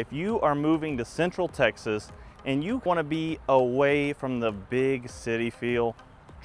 If you are moving to Central Texas and you want to be away from the big city feel,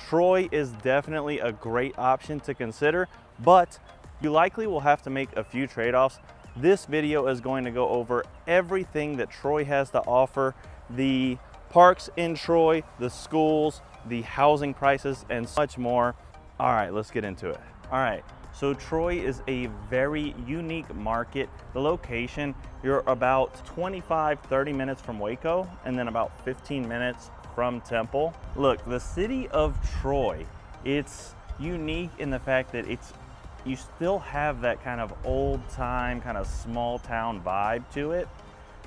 Troy is definitely a great option to consider, but you likely will have to make a few trade-offs. This video is going to go over everything that Troy has to offer, the parks in Troy, the schools, the housing prices, and much more. All right, let's get into it. All right, so Troy is a very unique market. The location, you're about 25-30 minutes from Waco, and then about 15 minutes from Temple. Look, the city of Troy, it's unique in the fact that you still have that kind of old time, kind of small town vibe to it.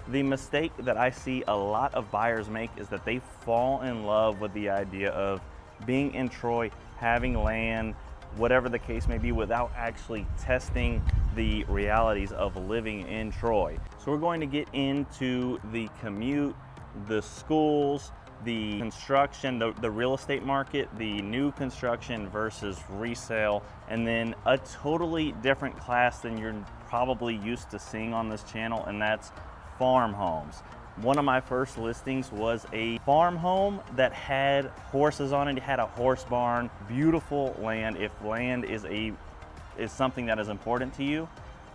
The mistake that I see a lot of buyers make is that they fall in love with the idea of being in Troy, having land, whatever the case may be, without actually testing the realities of living in Troy. So we're going to get into the commute, the schools, the construction, the real estate market, the new construction versus resale, and then a totally different class than you're probably used to seeing on this channel, and that's farm homes. One of my first listings was a farm home that had horses on it. It had a horse barn, beautiful land. If land is something that is important to you,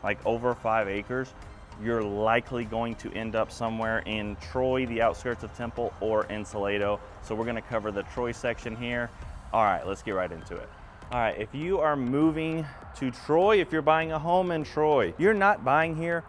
like over 5 acres, you're likely going to end up somewhere in Troy, the outskirts of Temple, or in Salado. So we're gonna cover the Troy section here. All right, let's get right into it. All right, if you are moving to Troy, if you're buying a home in Troy, you're not buying here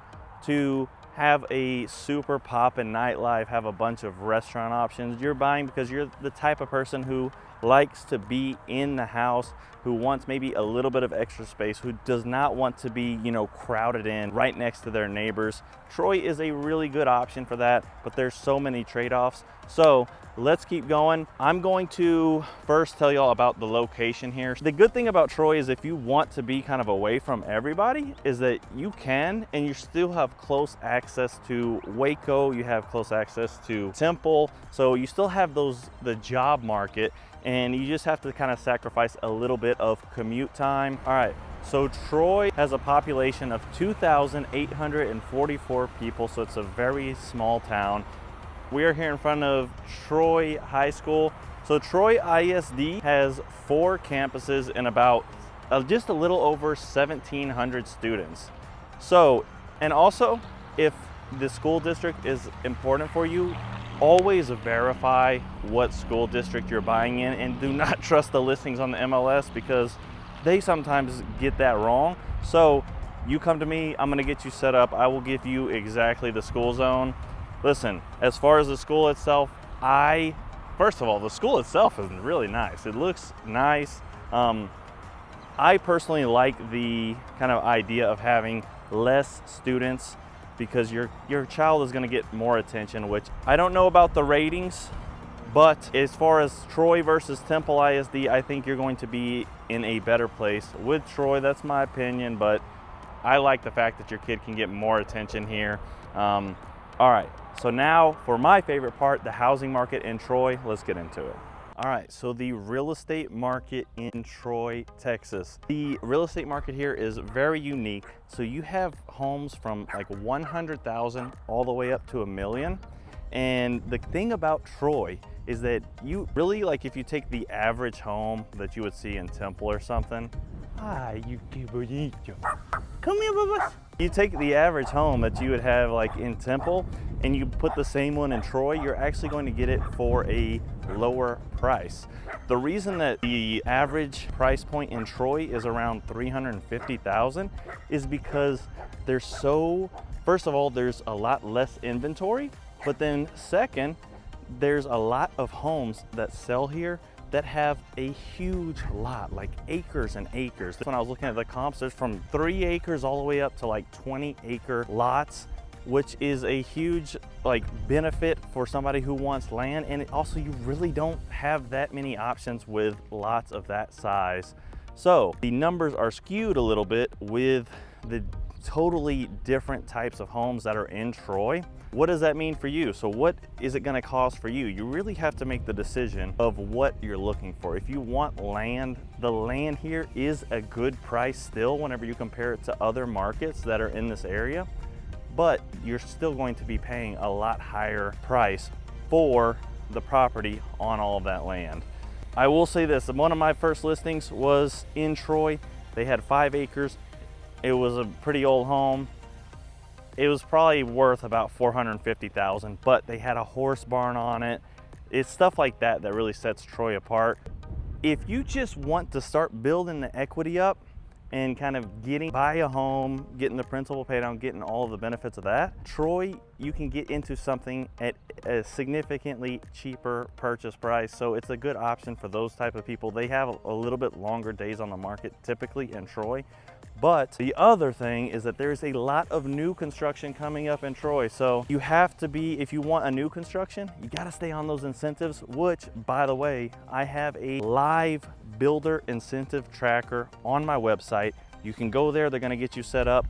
to have a super poppin' nightlife, have a bunch of restaurant options. You're buying because you're the type of person who likes to be in the house, who wants maybe a little bit of extra space, who does not want to be, crowded in right next to their neighbors. Troy is a really good option for that, but there's so many trade-offs. So let's keep going. I'm going to first tell y'all about the location here. The good thing about Troy is if you want to be kind of away from everybody, is that you can, and you still have close access to Waco, you have close access to Temple, so you still have the job market, and you just have to kind of sacrifice a little bit of commute time. All right, so Troy has a population of 2,844 people, so it's a very small town. We are here in front of Troy High School. So Troy ISD has 4 campuses and about just a little over 1,700 students. So, and also, if the school district is important for you, always verify what school district you're buying in, and do not trust the listings on the MLS because they sometimes get that wrong. So you come to me, I'm gonna get you set up. I will give you exactly the school zone. Listen, as far as the school itself, first of all, the school itself is really nice. It looks nice. I personally like the kind of idea of having less students because your child is gonna get more attention, which I don't know about the ratings, but as far as Troy versus Temple ISD, I think you're going to be in a better place with Troy. That's my opinion, but I like the fact that your kid can get more attention here. All right, so now for my favorite part, the housing market in Troy. Let's get into it. All right, so the real estate market in Troy, Texas. The real estate market here is very unique. So you have homes from like 100,000 all the way up to $1 million. And the thing about Troy is that you really, like, if you take the average home that you would see in Temple or something, come here, Bubba. You take the average home that you would have like in Temple and you put the same one in Troy, you're actually going to get it for a lower price. The reason that the average price point in Troy is around $350,000 is because first of all, there's a lot less inventory, but then second, there's a lot of homes that sell here that have a huge lot, like acres and acres. When I was looking at the comps, there's from 3 acres all the way up to like 20-acre lots, which is a huge benefit for somebody who wants land. And also, you really don't have that many options with lots of that size. So the numbers are skewed a little bit with the totally different types of homes that are in Troy. What does that mean for you? So what is it going to cost for you? You really have to make the decision of what you're looking for. If you want land, the land here is a good price still whenever you compare it to other markets that are in this area. but you're still going to be paying a lot higher price for the property on all of that land. I will say this, one of my first listings was in Troy. They had 5 acres. It was a pretty old home. It was probably worth about $450,000, but they had a horse barn on it. It's stuff like that that really sets Troy apart. If you just want to start building the equity up and kind of buy a home, getting the principal pay down, getting all of the benefits of that, Troy, you can get into something at a significantly cheaper purchase price. So it's a good option for those type of people. They have a little bit longer days on the market typically in Troy. But the other thing is that there's a lot of new construction coming up in Troy. So you have to be, if you want a new construction, you got to stay on those incentives, which, by the way, I have a live builder incentive tracker on my website. You can go there, they're going to get you set up.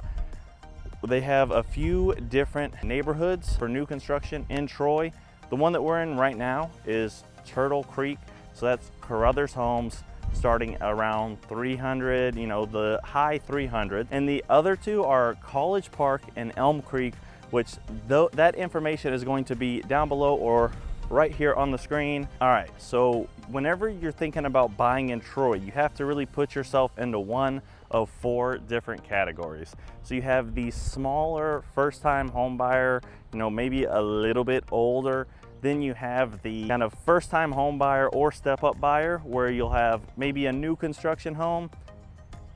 They have a few different neighborhoods for new construction in Troy. The one that we're in right now is Turtle Creek. So that's Carruthers Homes, starting around 300, the high 300. And the other two are College Park and Elm Creek, which that information is going to be down below or right here on the screen. All right, so whenever you're thinking about buying in Troy, you have to really put yourself into one of 4 different categories. So you have the smaller first-time home buyer, maybe a little bit older. Then you have the kind of first-time home buyer or step-up buyer, where you'll have maybe a new construction home.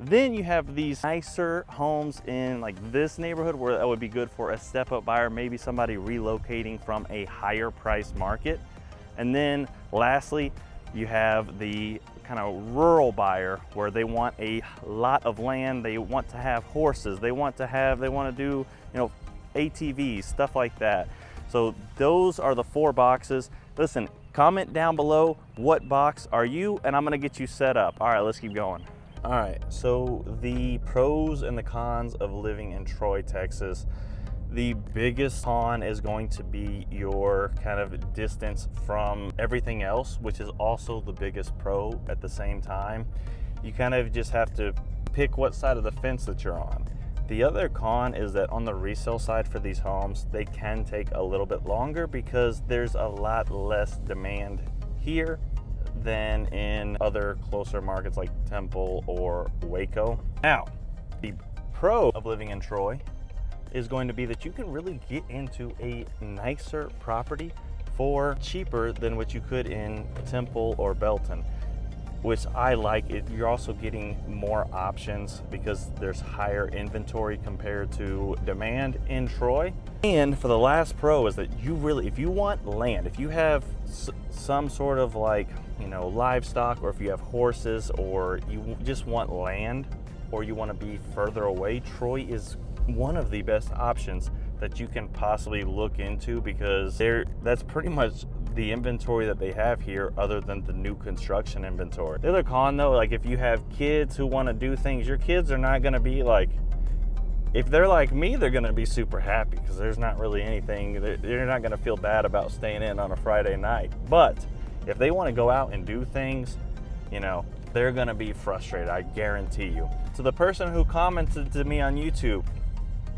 Then you have these nicer homes in like this neighborhood where that would be good for a step-up buyer, maybe somebody relocating from a higher price market. And then lastly, you have the kind of rural buyer where they want a lot of land, they want to have horses, they want to do, ATVs, stuff like that. So those are the 4 boxes. Listen, comment down below what box are you, and I'm gonna get you set up. All right, let's keep going. All right, so the pros and the cons of living in Troy, Texas. The biggest con is going to be your kind of distance from everything else, which is also the biggest pro at the same time. You kind of just have to pick what side of the fence that you're on. The other con is that on the resale side for these homes, they can take a little bit longer because there's a lot less demand here than in other closer markets like Temple or Waco. Now, the pro of living in Troy is going to be that you can really get into a nicer property for cheaper than what you could in Temple or Belton, which I like. You're also getting more options because there's higher inventory compared to demand in Troy. And for the last pro is that if you want land, if you have some sort of livestock, or if you have horses, or you just want land, or you want to be further away, Troy is one of the best options that you can possibly look into, because that's pretty much the inventory that they have here other than the new construction inventory. The other con though, like if you have kids who want to do things, your kids are not going to be like, if they're like me, they're going to be super happy because there's not really anything, they're not going to feel bad about staying in on a Friday night. But if they want to go out and do things, they're going to be frustrated, I guarantee you. To the person who commented to me on YouTube,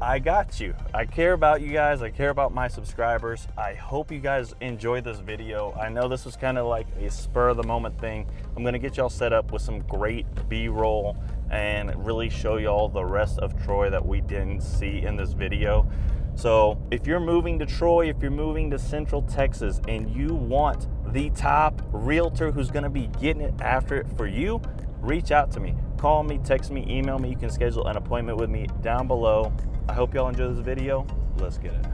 I got you. I care about you guys. I care about my subscribers. I hope you guys enjoyed this video. I know this was kind of like a spur of the moment thing. I'm gonna get y'all set up with some great B-roll and really show y'all the rest of Troy that we didn't see in this video. So if you're moving to Troy, if you're moving to Central Texas and you want the top realtor who's gonna be getting it after it for you, reach out to me. Call me, text me, email me. You can schedule an appointment with me down below. I hope y'all enjoy this video. Let's get it.